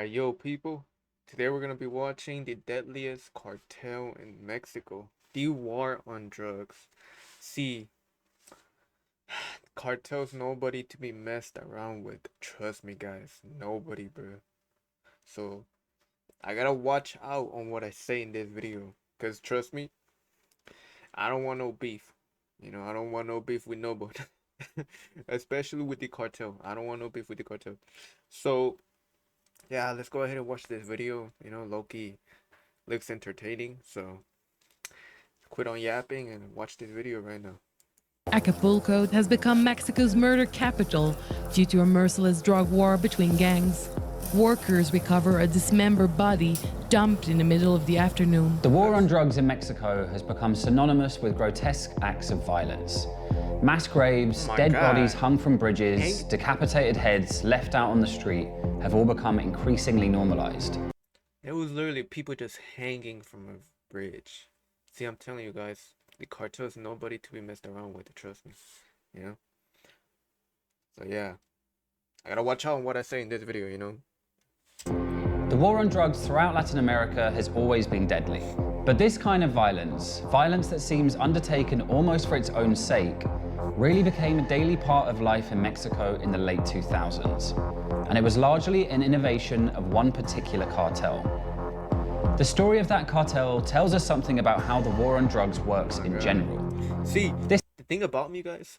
Yo, people. Today we're gonna be watching the deadliest cartel in Mexico. The war on drugs. See, cartels nobody to be messed around with. Trust me, guys. Nobody, bro. So I gotta watch out on what I say in this video. Cause trust me, I don't want no beef. I don't want no beef with nobody. Especially with the cartel. I don't want no beef with the cartel. So yeah, let's go ahead and watch this video. Loki looks entertaining, so quit on yapping and watch this video right now. Acapulco has become Mexico's murder capital due to a merciless drug war between gangs. Workers recover a dismembered body dumped in the middle of the afternoon. The war on drugs in Mexico has become synonymous with grotesque acts of violence. Mass graves, dead bodies hung from bridges, decapitated heads left out on the street have all become increasingly normalized. It was literally people just hanging from a bridge. See, I'm telling you guys, the cartel is nobody to be messed around with, trust me. So yeah, I gotta watch out on what I say in this video. The war on drugs throughout Latin America has always been deadly. But this kind of violence that seems undertaken almost for its own sake, really became a daily part of life in Mexico in the late 2000s. And it was largely an innovation of one particular cartel. The story of that cartel tells us something about how the war on drugs works in general. See, the thing about me, guys,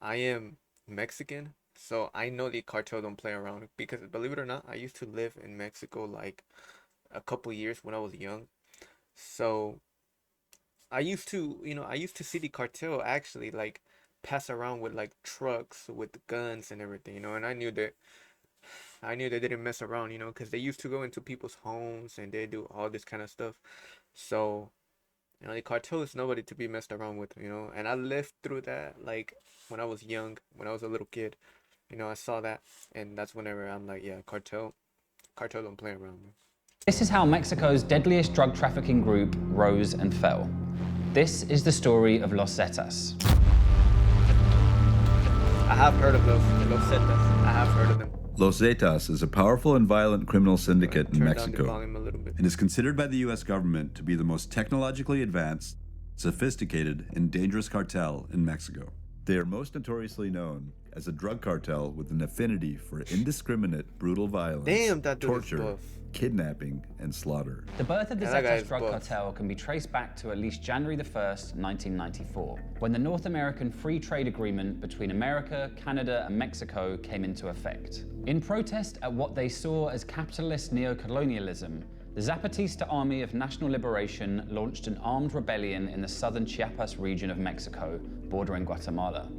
I am Mexican. So I know the cartel don't play around because, believe it or not, I used to live in Mexico like a couple years when I was young. So I used to see the cartel actually like pass around with like trucks with guns and everything, and I knew they didn't mess around, because they used to go into people's homes and they do all this kind of stuff. So, the cartel is nobody to be messed around with, and I lived through that like when I was young, when I was a little kid. I saw that, and that's whenever I'm like, yeah, cartel don't play around, man. This is how Mexico's deadliest drug trafficking group rose and fell. This is the story of Los Zetas. I have heard of Los Zetas. I have heard of them. Los Zetas is a powerful and violent criminal syndicate in Mexico and is considered by the U.S. government to be the most technologically advanced, sophisticated, and dangerous cartel in Mexico. They are most notoriously known as a drug cartel with an affinity for indiscriminate, brutal violence, torture, kidnapping, and slaughter. The birth of the Zetas drug cartel can be traced back to at least January 1st, 1994, when the North American Free Trade Agreement between America, Canada, and Mexico came into effect. In protest at what they saw as capitalist neocolonialism, the Zapatista Army of National Liberation launched an armed rebellion in the southern Chiapas region of Mexico, bordering Guatemala.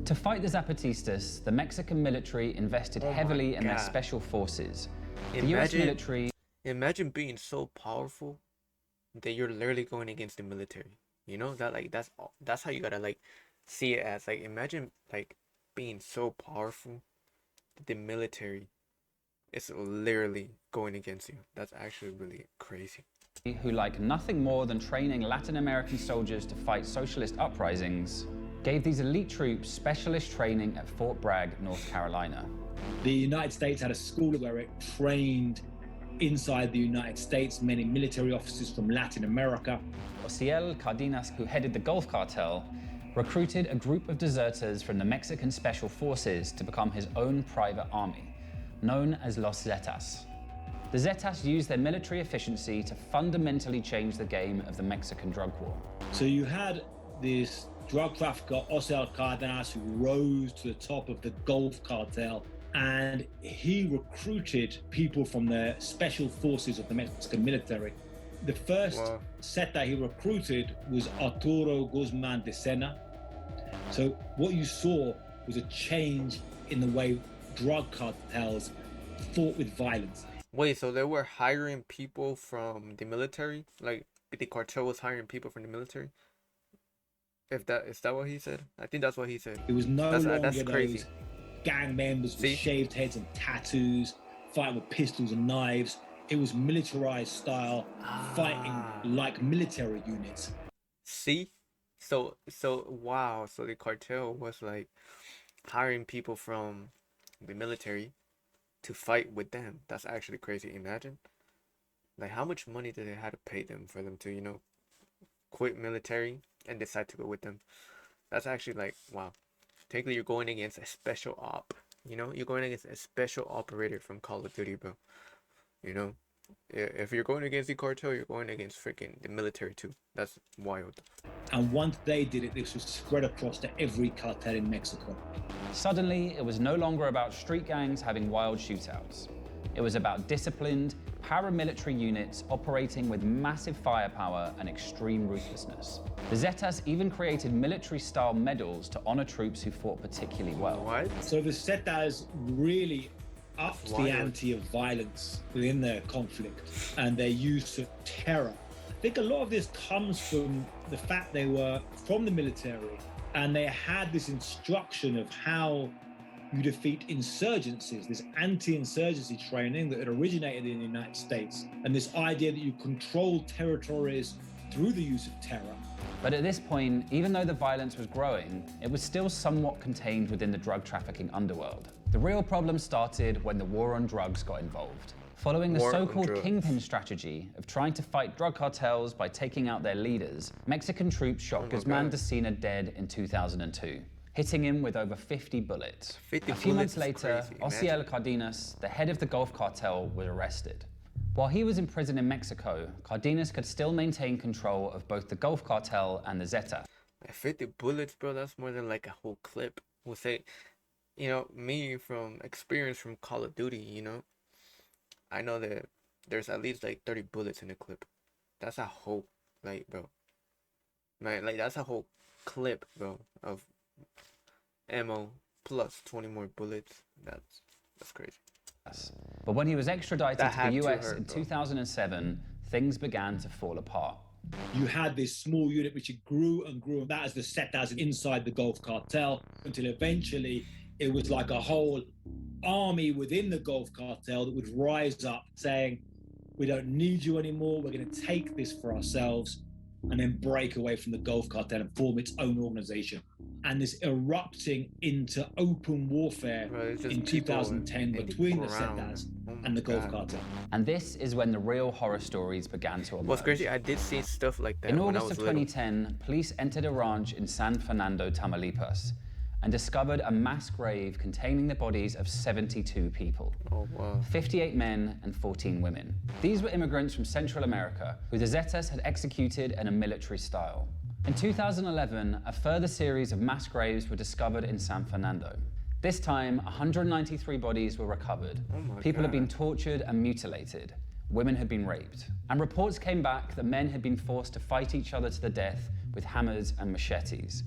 To fight the Zapatistas, the Mexican military invested heavily in their special forces. The US military... Imagine being so powerful that you're literally going against the military. That's how you gotta like see it as. Like, imagine like being so powerful that the military is literally going against you. That's actually really crazy. Who like nothing more than training Latin American soldiers to fight socialist uprisings, gave these elite troops specialist training at Fort Bragg, North Carolina. The United States had a school where it trained inside the United States many military officers from Latin America. Ociel Cardenas, who headed the Gulf Cartel, recruited a group of deserters from the Mexican Special Forces to become his own private army, known as Los Zetas. The Zetas used their military efficiency to fundamentally change the game of the Mexican drug war. So you had this drug trafficker, Ociel Cardenas, who rose to the top of the Gulf Cartel, and he recruited people from the special forces of the Mexican military. The first set that he recruited was Arturo Guzman de Sena. So what you saw was a change in the way drug cartels fought with violence. Wait, so they were hiring people from the military? Like, the cartel was hiring people from the military? Is that what he said? I think that's what he said. It was that's crazy. Those gang members with shaved heads and tattoos, fighting with pistols and knives. It was militarized style, fighting like military units. See? So wow, so the cartel was like hiring people from the military to fight with them. That's actually crazy. Imagine, like, how much money did they have to pay them for them to, quit military and decide to go with them? That's actually like, wow. Technically, you're going against a special op. You're going against a special operator from Call of Duty, bro. You know, if you're going against the cartel, you're going against freaking the military too. That's wild. And once they did it, this was spread across to every cartel in Mexico. Suddenly, it was no longer about street gangs having wild shootouts. It was about disciplined, paramilitary units operating with massive firepower and extreme ruthlessness. The Zetas even created military-style medals to honor troops who fought particularly well. What? So the Zetas really upped the ante of violence within their conflict and their use of terror. I think a lot of this comes from the fact they were from the military and they had this instruction of how you defeat insurgencies, this anti-insurgency training that had originated in the United States, and this idea that you control territories through the use of terror. But at this point, even though the violence was growing, it was still somewhat contained within the drug trafficking underworld. The real problem started when the war on drugs got involved. Following the so-called kingpin strategy of trying to fight drug cartels by taking out their leaders, Mexican troops shot Guzman de Sina dead in 2002. Hitting him with over 50 bullets. A few months later, Osiel Cardenas, the head of the Gulf Cartel, was arrested. While he was in prison in Mexico, Cardenas could still maintain control of both the Gulf Cartel and the Zeta. 50 bullets, bro, that's more than like a whole clip. We'll say, me from experience from Call of Duty, I know that there's at least like 30 bullets in a clip. That's a whole, bro. Like, that's a whole clip, bro, of ammo plus 20 more bullets. That's crazy. But when he was extradited to the US in 2007, things began to fall apart. You had this small unit which grew and grew, and that is the Zetas inside the Gulf Cartel, until eventually it was like a whole army within the Gulf Cartel that would rise up saying, we don't need you anymore, we're going to take this for ourselves, and then break away from the Gulf Cartel and form its own organization. And this erupting into open warfare in 2010 between the Zetas and the Gulf Cartel. And this is when the real horror stories began to emerge. What's crazy, I did see stuff like that in when August I was of 2010, police entered a ranch in San Fernando, Tamaulipas, and discovered a mass grave containing the bodies of 72 people. Oh, wow. 58 men and 14 women. These were immigrants from Central America who the Zetas had executed in a military style. In 2011, a further series of mass graves were discovered in San Fernando. This time, 193 bodies were recovered. People had been tortured and mutilated. Women had been raped. And reports came back that men had been forced to fight each other to the death with hammers and machetes,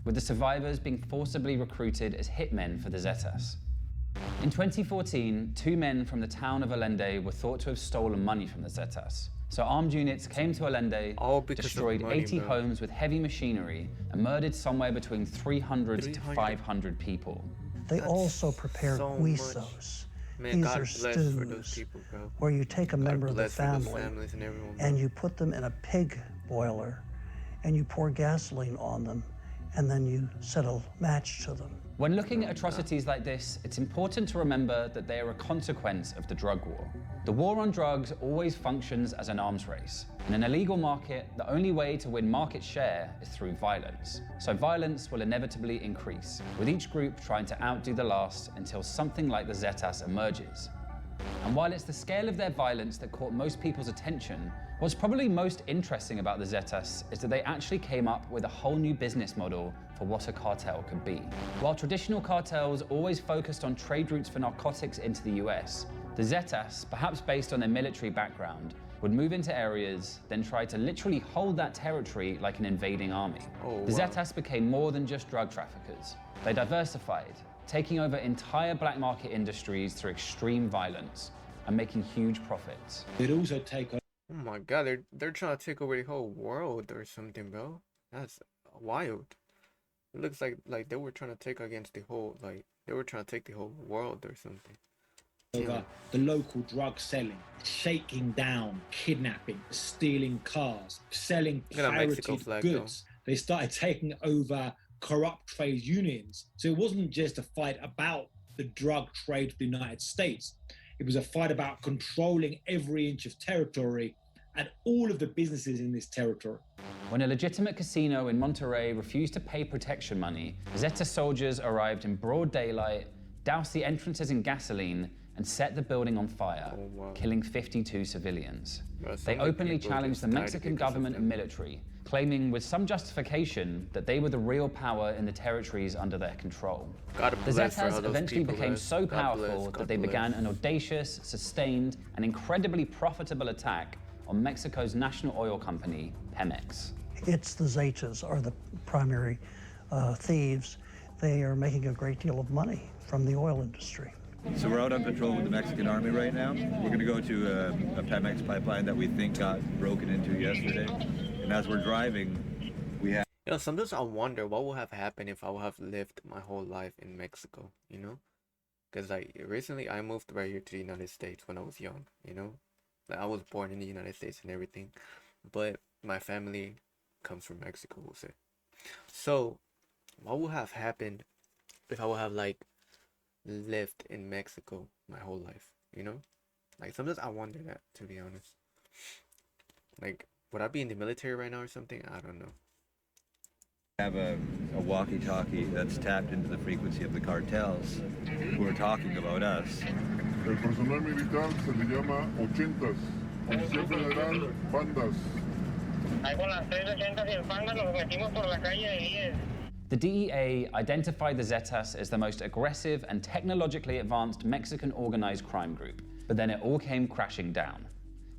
with the survivors being forcibly recruited as hitmen for the Zetas. In 2014, 2 men from the town of Allende were thought to have stolen money from the Zetas. So armed units came to Allende, destroyed 80 homes with heavy machinery, and murdered somewhere between 300 to 500 people. They also prepared huisos. These are stews where you take a member of the family and you put them in a pig boiler and you pour gasoline on them and then you set a match to them. When looking at atrocities like this, it's important to remember that they are a consequence of the drug war. The war on drugs always functions as an arms race. In an illegal market, the only way to win market share is through violence. So violence will inevitably increase, with each group trying to outdo the last until something like the Zetas emerges. And while it's the scale of their violence that caught most people's attention, what's probably most interesting about the Zetas is that they actually came up with a whole new business model for what a cartel could be. While traditional cartels always focused on trade routes for narcotics into the US, the Zetas, perhaps based on their military background, would move into areas, then try to literally hold that territory like an invading army. The Zetas became more than just drug traffickers. They diversified, taking over entire black market industries through extreme violence and making huge profits. They'd also take over. Oh my god, they're trying to take over the whole world or something, bro. That's wild. It looks like they were trying to take against the whole, they were trying to take the whole world or something. Over the local drug selling, shaking down, kidnapping, stealing cars, selling pirated goods. They started taking over corrupt trade unions. So it wasn't just a fight about the drug trade of the United States. It was a fight about controlling every inch of territory and all of the businesses in this territory. When a legitimate casino in Monterrey refused to pay protection money, Zeta soldiers arrived in broad daylight, doused the entrances in gasoline, and set the building on fire, killing 52 civilians. They openly challenged the Mexican government and military, claiming with some justification that they were the real power in the territories under their control. The Zetas eventually became so powerful that they began an audacious, sustained, and incredibly profitable attack on Mexico's national oil company, Pemex. It's the Zetas are the primary thieves. They are making a great deal of money from the oil industry. So we're out on patrol with the Mexican army right now. We're going to go to a Pemex pipeline that we think got broken into yesterday. And as we're driving, we have... You know, sometimes I wonder what would have happened if I would have lived my whole life in Mexico, you know? Because, like, recently I moved right here to the United States when I was young, you know? Like, I was born in the United States and everything. But my family comes from Mexico, we'll say. So, what would have happened if I would have, like, lived in Mexico my whole life, you know? Like, sometimes I wonder that, to be honest. Like, would I be in the military right now or something? I don't know. Have a walkie-talkie that's tapped into the frequency of the cartels who are talking about us. El personal militar se le llama 80s. Policía Federal, bandas. Ahí con las 380 y el panda nos metimos por la calle de 10. The DEA identified the Zetas as the most aggressive and technologically advanced Mexican organized crime group, but then it all came crashing down.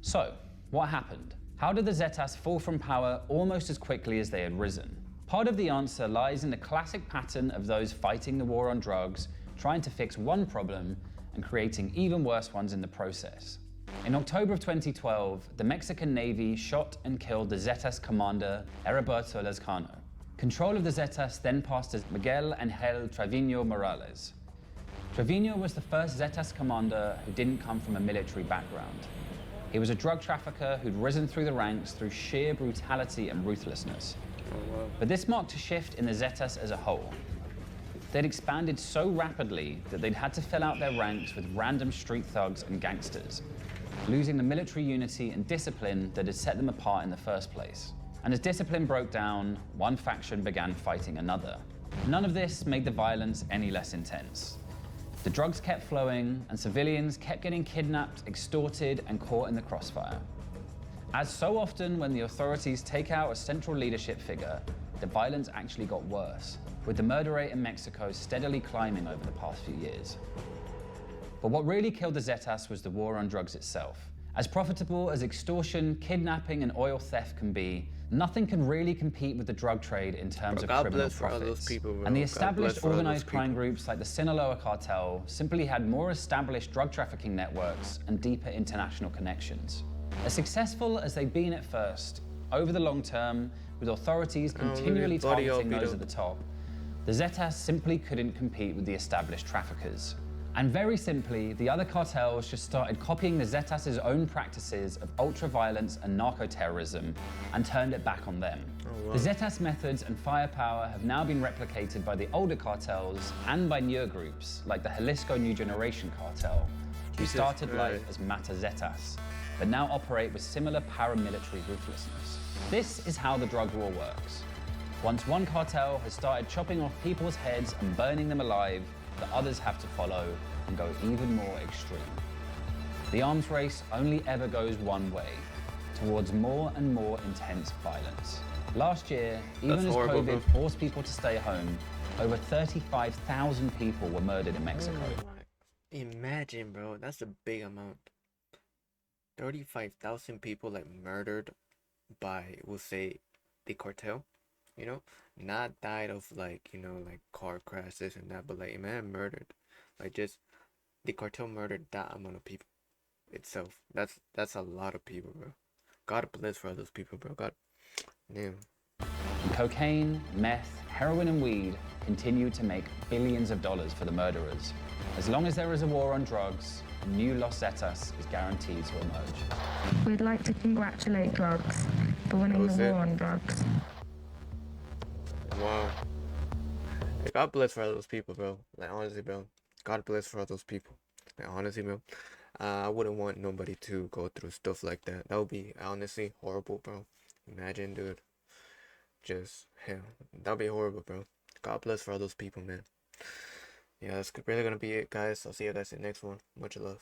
So, what happened? How did the Zetas fall from power almost as quickly as they had risen? Part of the answer lies in the classic pattern of those fighting the war on drugs, trying to fix one problem and creating even worse ones in the process. In October of 2012, the Mexican Navy shot and killed the Zetas commander, Heriberto Lezcano. Control of the Zetas then passed to Miguel Angel Trevino Morales. Trevino was the first Zetas commander who didn't come from a military background. He was a drug trafficker who'd risen through the ranks through sheer brutality and ruthlessness. But this marked a shift in the Zetas as a whole. They'd expanded so rapidly that they'd had to fill out their ranks with random street thugs and gangsters, losing the military unity and discipline that had set them apart in the first place. And as discipline broke down, one faction began fighting another. None of this made the violence any less intense. The drugs kept flowing, and civilians kept getting kidnapped, extorted, and caught in the crossfire. As so often when the authorities take out a central leadership figure, the violence actually got worse, with the murder rate in Mexico steadily climbing over the past few years. But what really killed the Zetas was the war on drugs itself. As profitable as extortion, kidnapping, and oil theft can be, nothing can really compete with the drug trade in terms of criminal profits. And the established organized crime groups like the Sinaloa cartel simply had more established drug trafficking networks and deeper international connections. As successful as they've been at first, over the long term, with authorities continually targeting those at the top, the Zetas simply couldn't compete with the established traffickers. And very simply, the other cartels just started copying the Zetas' own practices of ultra-violence and narco-terrorism and turned it back on them. The Zetas methods and firepower have now been replicated by the older cartels and by newer groups like the Jalisco New Generation cartel, who started life as Mata Zetas, but now operate with similar paramilitary ruthlessness. This is how the drug war works. Once one cartel has started chopping off people's heads and burning them alive, the others have to follow and go even more extreme. The arms race only ever goes one way, towards more and more intense violence. Last year, even as COVID forced people to stay home, over 35,000 people were murdered in Mexico. Imagine, bro, that's a big amount. 35,000 people like murdered by, we'll say, the cartel, you know, not died of like, you know, like car crashes and that, but like, man, murdered, like just the cartel murdered that amount of people itself. That's a lot of people, bro. God bless for all those people, bro. God damn. Cocaine, meth, heroin, and weed continue to make billions of dollars for the murderers. As long as there is a war on drugs, a new Los Zetas is guaranteed to emerge. We'd like to congratulate drugs for winning the war on drugs. Wow. Hey, God bless for all those people, bro. Like, honestly, bro. God bless for all those people. Man, honestly, man, I wouldn't want nobody to go through stuff like that. That would be honestly horrible, bro. Imagine, dude. Just hell, that'd be horrible, bro. God bless for all those people, man. Yeah, that's really gonna be it, guys. I'll see you guys in the next one. Much love.